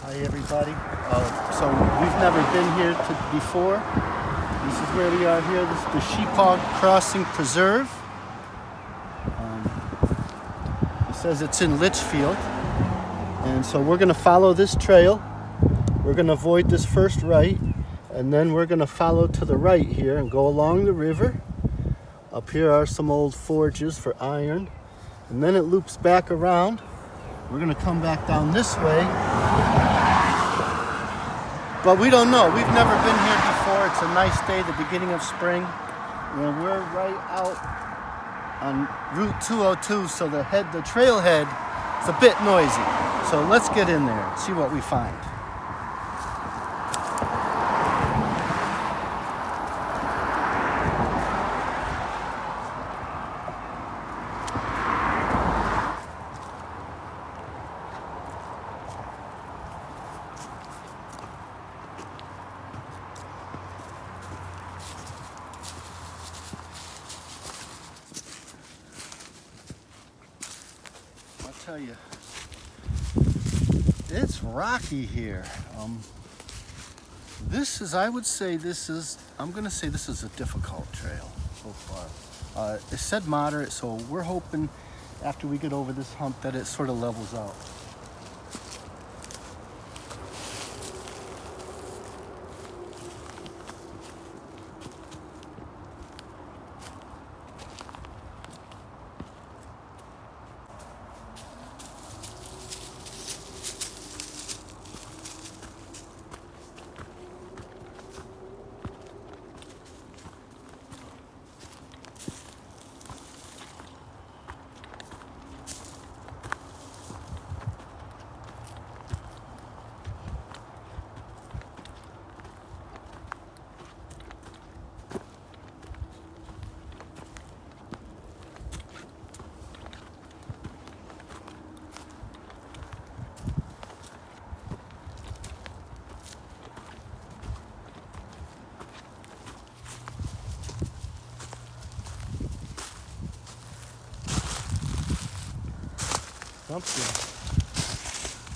Hi everybody. So we've never been here before. This is where we are here. This is the Shepaug Crossing Preserve. It says it's in Litchfield. And so we're going to follow this trail. We're going to avoid this first right. And then we're going to follow to the right here and go along the river. Up here are some old forges for iron. And then it loops back around. We're going to come back down this way. But we don't know. We've never been here before. It's a nice day, the beginning of spring. And we're right out on Route 202, so the trailhead is a bit noisy. So let's get in there and see what we find. Tell you, it's rocky here. I'm going to say this is a difficult trail so far. It said moderate, so we're hoping after we get over this hump that it sort of levels out.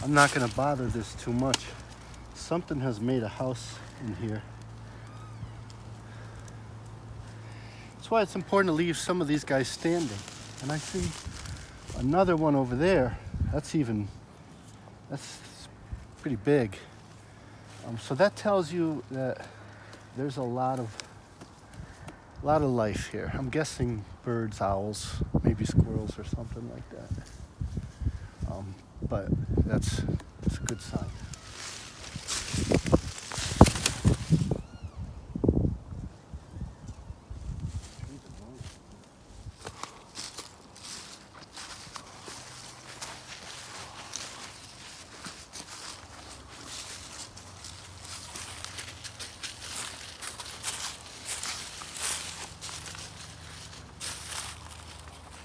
I'm not going to bother this too much. Something has made a house in here. That's why it's important to leave some of these guys standing. And I see another one over there. That's pretty big. So that tells you that there's a lot of life here. I'm guessing birds, owls, maybe squirrels or something like that. But that's a good sign.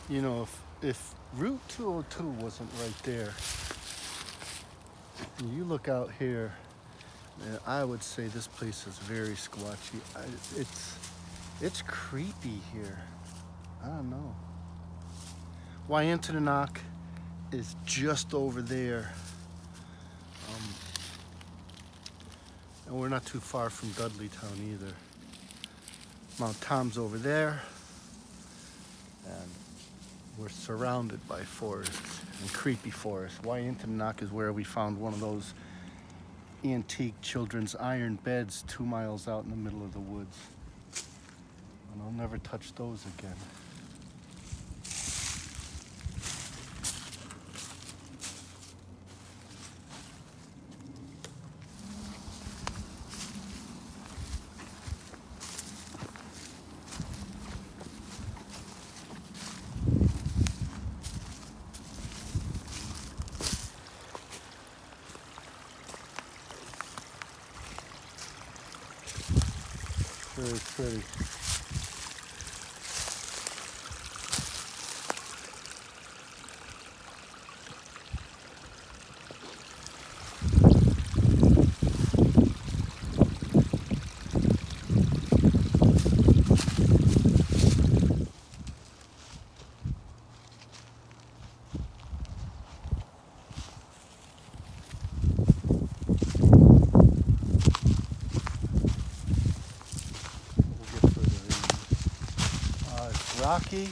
You know, if Route 202 wasn't right there, and you look out here, man, I would say this place is very squatchy. It's creepy here. I don't know. Wyandotte is just over there. And we're not too far from Dudleytown either. Mount Tom's over there. And we're surrounded by forests and creepy forests. Wyandotte is where we found one of those antique children's iron beds 2 miles out in the middle of the woods. And I'll never touch those again. Very pretty. rocky,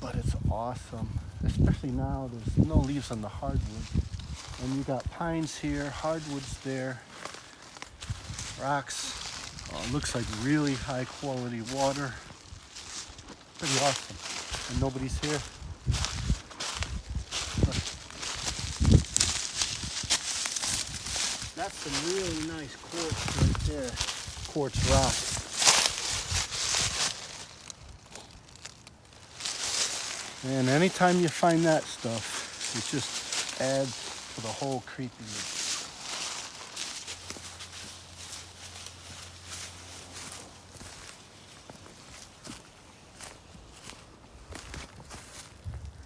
but it's awesome. Especially now, there's no leaves on the hardwood. And you got pines here, hardwoods there, rocks. It looks like really high quality water. Pretty awesome. And nobody's here. That's some really nice quartz right there. Quartz rock. And anytime you find that stuff, it just adds to the whole creepiness.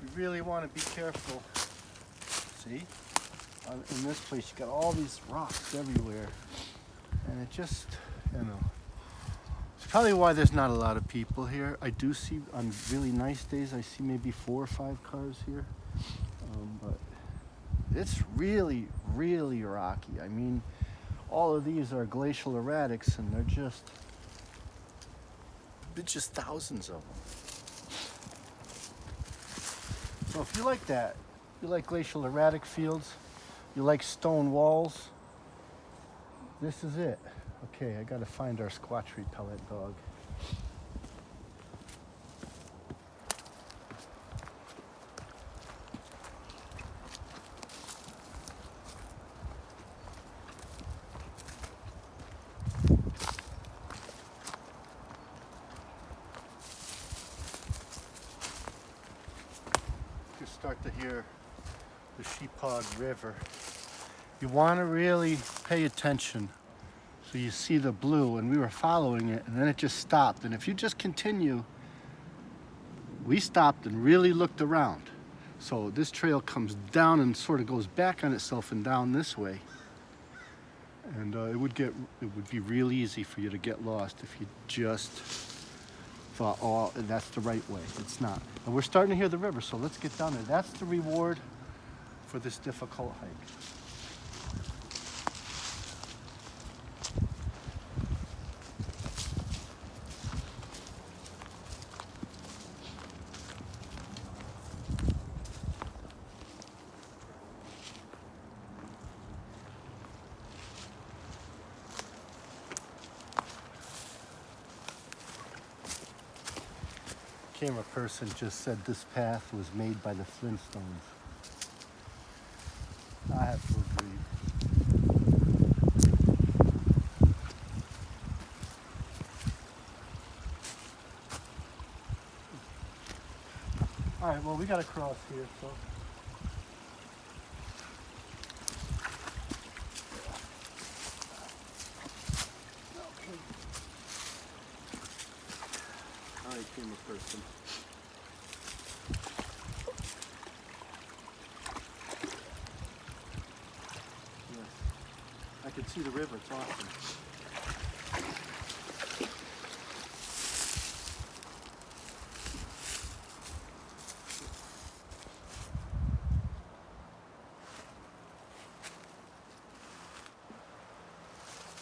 You really want to be careful. See? In this place, you got all these rocks everywhere. And it just, you know, it's probably why there's not a lot of people here. I do see, on really nice days, I see maybe 4 or 5 cars here. But it's really, really rocky. I mean, all of these are glacial erratics, and they're just thousands of them. So if you like that, you like glacial erratic fields, you like stone walls, this is it. Okay, I gotta find our Squatch repellent dog. You start to hear the Shepaug River. You want to really pay attention so you see the blue, and we were following it and then it just stopped. And if you just continue, we stopped and really looked around. So this trail comes down and sort of goes back on itself and down this way. And it would be real easy for you to get lost if you just thought, oh, that's the right way. It's not. And we're starting to hear the river, so let's get down there. That's the reward for this difficult hike. Camera person just said this path was made by the Flintstones. I have to agree. All right, well, we got to cross here, so. Okay. All right, camera person. I can see the river, it's awesome.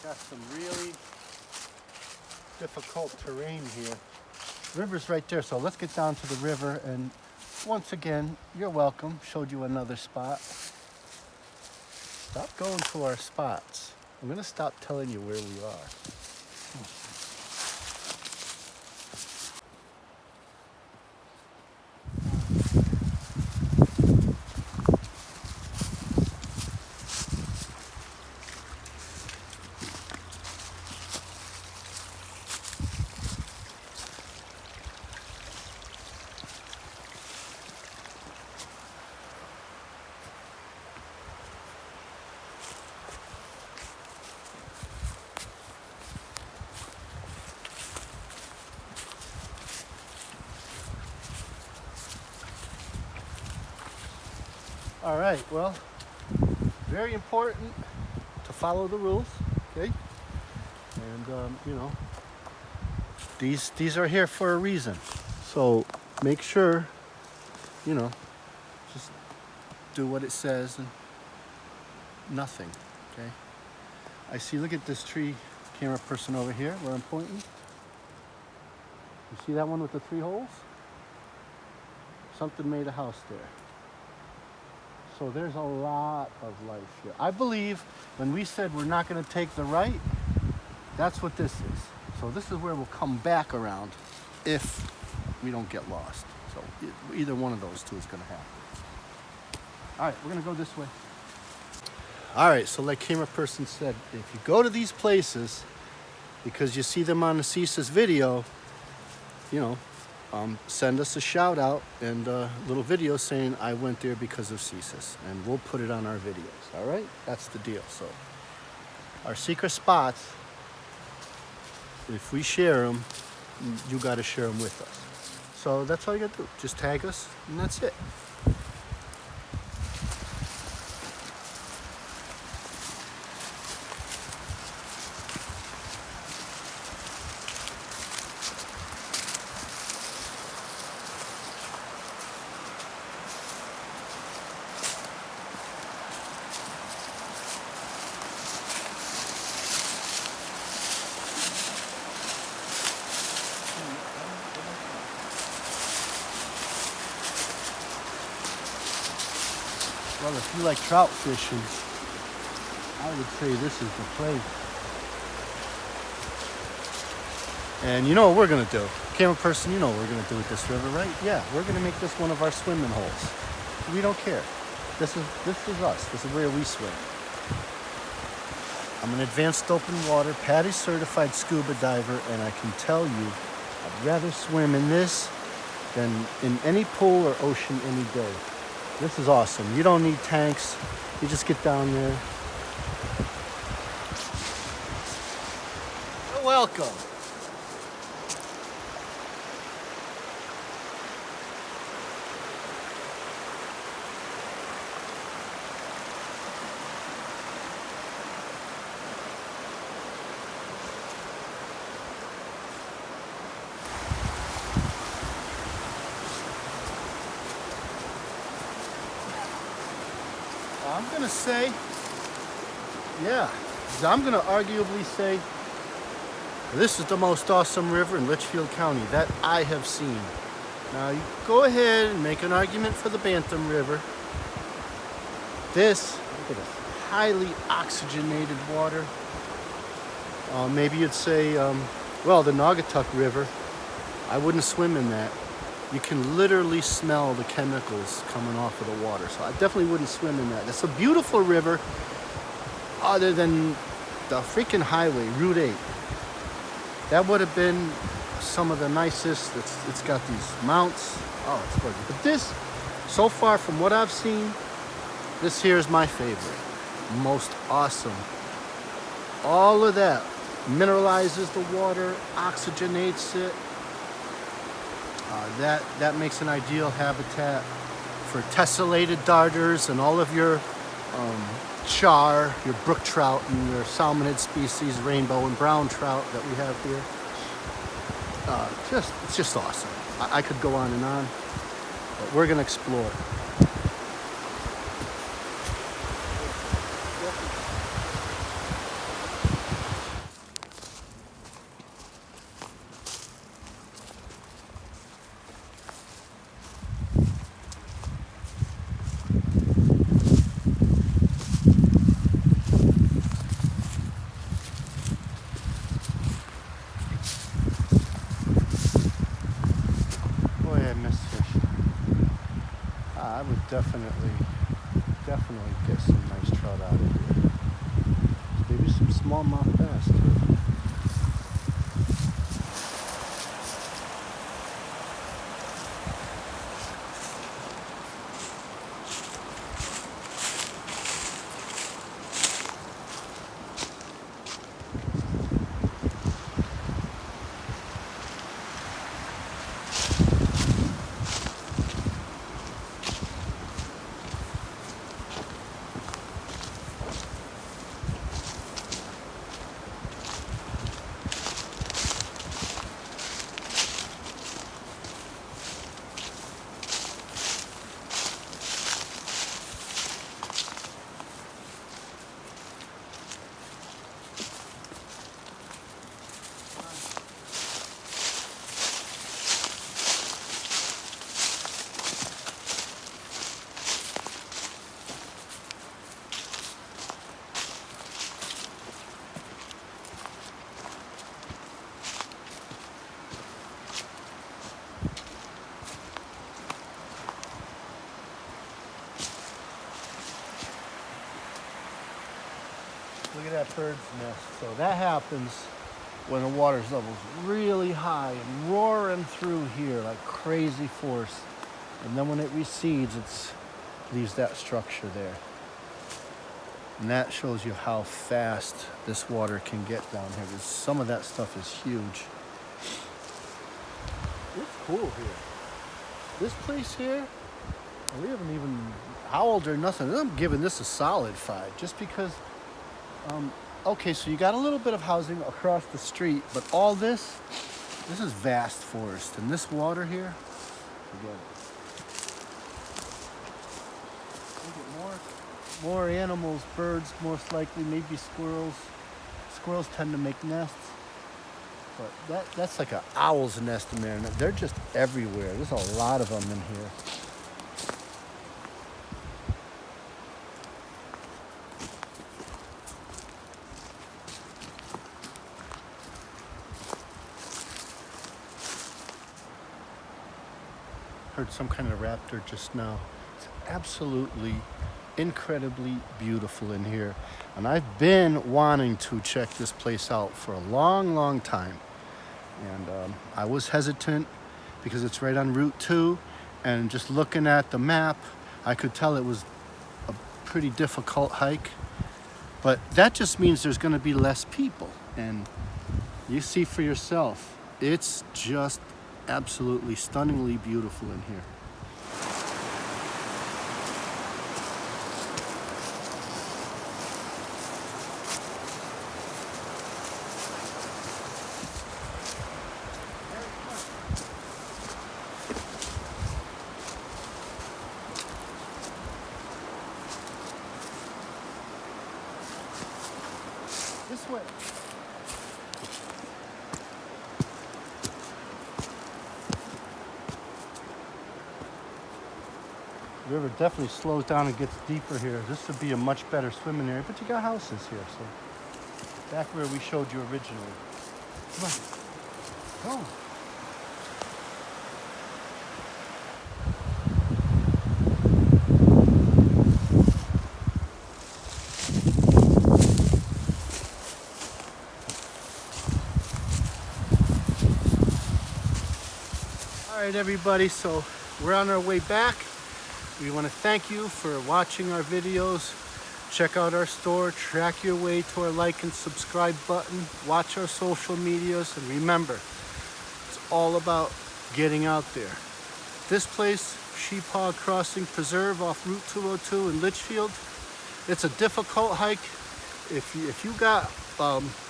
Got some really difficult terrain here. The river's right there, so let's get down to the river, and once again, you're welcome. Showed you another spot. Stop going to our spots. I'm going to stop telling you where we are. All right, well, very important to follow the rules, okay? And, you know, these are here for a reason. So make sure, you know, just do what it says and nothing, okay? I see, look at this tree, camera person over here where I'm pointing. You see that one with the 3 holes? Something made a house there. So there's a lot of life here. I believe when we said we're not going to take the right, that's what this is. So this is where we'll come back around if we don't get lost. So either one of those two is going to happen. All right, we're going to go this way. All right, so like camera person said, if you go to these places, because you see them on the CCIS video, you know, send us a shout out and a little video saying I went there because of CCIS, and we'll put it on our videos. All right, that's the deal. So our secret spots, if we share them, you got to share them with us. So that's all you got to do. Just tag us, and that's it. Well, if you like trout fishing, I would say this is the place. And you know what we're going to do. Camera person, you know what we're going to do with this river, right? Yeah, we're going to make this one of our swimming holes. We don't care. This is us. This is where we swim. I'm an advanced open water, PADI certified scuba diver, and I can tell you, I'd rather swim in this than in any pool or ocean any day. This is awesome. You don't need tanks. You just get down there. You're welcome. I'm gonna say, yeah, I'm gonna arguably say this is the most awesome river in Litchfield County that I have seen. Now you go ahead and make an argument for the Bantam River. This, look at this, highly oxygenated water. Maybe you'd say, well, the Naugatuck River, I wouldn't swim in that. You can literally smell the chemicals coming off of the water. So I definitely wouldn't swim in that. It's a beautiful river other than the freaking highway, Route 8. That would have been some of the nicest. It's got these mounts. Oh, it's gorgeous. But this, so far from what I've seen, this here is my favorite. Most awesome. All of that mineralizes the water, oxygenates it. That makes an ideal habitat for tessellated darters and all of your char, your brook trout, and your salmonid species, rainbow and brown trout that we have here. It's just awesome. I could go on and on, but we're gonna explore. I would definitely get some nice trout out of here. Maybe some smallmouth bass too. Look at that bird's nest. So that happens when the water level's really high and roaring through here like crazy force. And then when it recedes, it leaves that structure there. And that shows you how fast this water can get down here, because some of that stuff is huge. It's cool here. This place here, we haven't even howled or nothing. I'm giving this a solid 5, just because, okay, so you got a little bit of housing across the street, but all this is vast forest. And this water here, forget it. More animals, birds most likely, maybe squirrels. Squirrels tend to make nests. But that's like an owl's nest in there, and they're just everywhere. There's a lot of them in here. Heard some kind of raptor just now. It's absolutely incredibly beautiful in here, and I've been wanting to check this place out for a long time, and I was hesitant because it's right on Route 2, and just looking at the map I could tell it was a pretty difficult hike, but that just means there's going to be less people, and you see for yourself, it's just absolutely stunningly beautiful in here. This way. The river definitely slows down and gets deeper here. This would be a much better swimming area, but you got houses here, so back where we showed you originally. Come on. Go. All right, everybody, so we're on our way back. We want to thank you for watching our videos. Check out our store, track your way to our like and subscribe button, watch our social medias, and remember, it's all about getting out there. This place, Shepaug Crossing Preserve off Route 202 in Litchfield, it's a difficult hike. If you got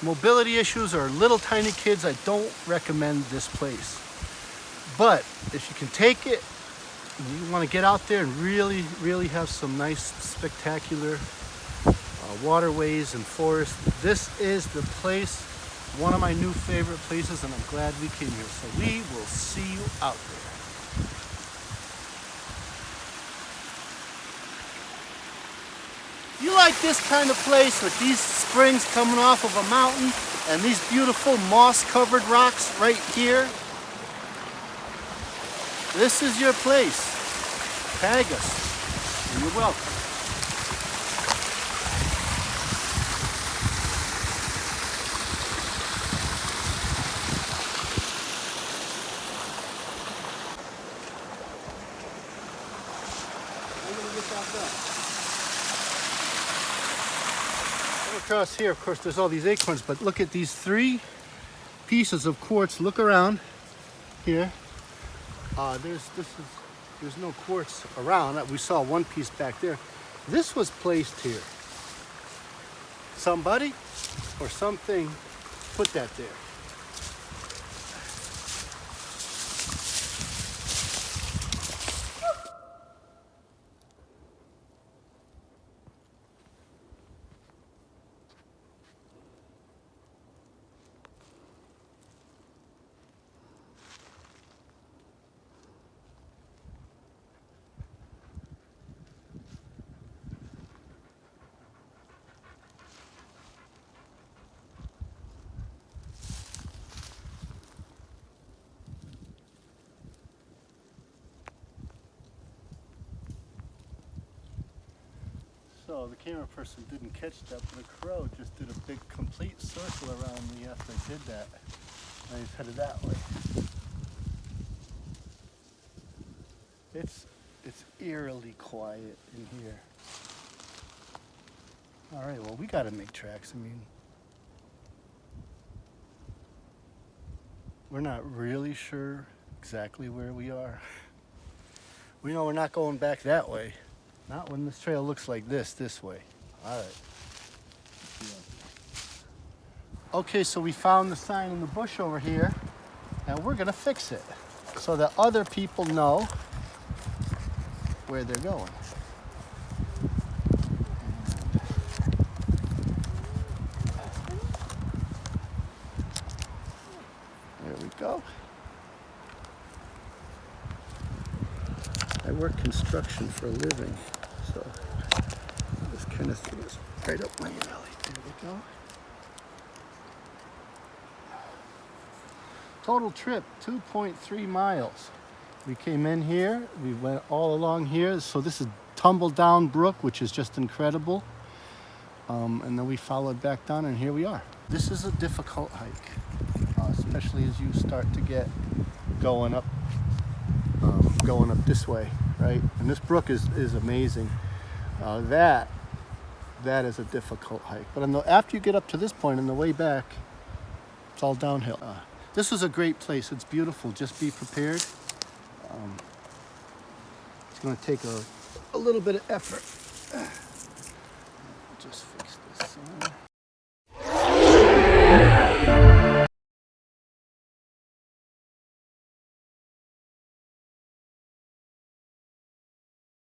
mobility issues or little tiny kids, I don't recommend this place. But if you can take it, you want to get out there and really have some nice, spectacular waterways and forests, this is the place, one of my new favorite places, and I'm glad we came here. So we will see you out there. You like this kind of place with these springs coming off of a mountain and these beautiful moss-covered rocks right here? This is your place. Tag us, and you're welcome. I'm gonna get that done. Across here, of course, there's all these acorns, but look at these 3 pieces of quartz. Look around here. There's no quartz around. We saw one piece back there. This was placed here. Somebody or something put that there. So the camera person didn't catch that, but a crow just did a big complete circle around me after I did that. And he's headed that way. It's eerily quiet in here. All right, well, we gotta make tracks. I mean, we're not really sure exactly where we are. We know we're not going back that way. Not when this trail looks like this way. All right. Okay, so we found the sign in the bush over here, and we're gonna fix it so that other people know where they're going. There we go. I work construction for a living, so this kind of thing is right up my alley. There we go. Total trip, 2.3 miles. We came in here, we went all along here. So this is Tumble Down Brook, which is just incredible. And then we followed back down, and here we are. This is a difficult hike, especially as you start to get going up this way, right? And this brook is amazing. That is a difficult hike. But after you get up to this point, on the way back, it's all downhill. This was a great place. It's beautiful. Just be prepared. It's going to take a little bit of effort. Just fix this sign.